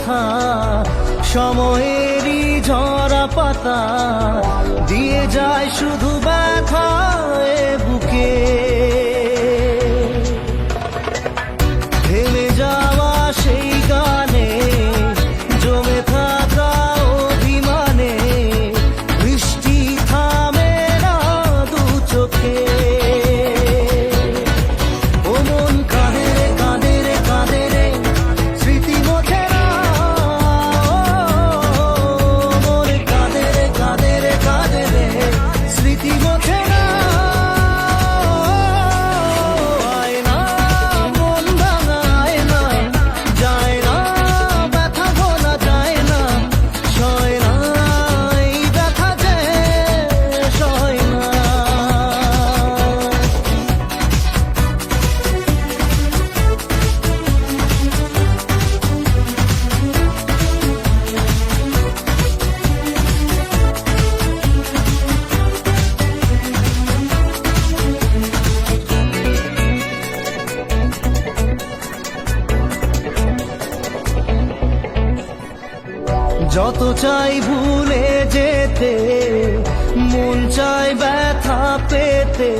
ব্যথা সময়েরই ঝরা পাতা দিয়ে যায় শুধু ব্যথা এ বুকে। থেমে যাওয়া সেই গানে জমে থাকা অভিমানে বৃষ্টি থামে না দু চোখে। ও মন কাঁদে রে কাঁদে রে কাঁদে রে স্মৃতি মোছে না। মন কাঁদে রে কাঁদে রে কাঁদে রে স্মৃতি মোছে না। আয় না মন ভাঙায় না, যায় না ব্যথা ভোলা যায় না, সয় না এই ব্যথা যে সয় না। যত চাই ভুলে যেতে মন চায় ব্যথা পেতে।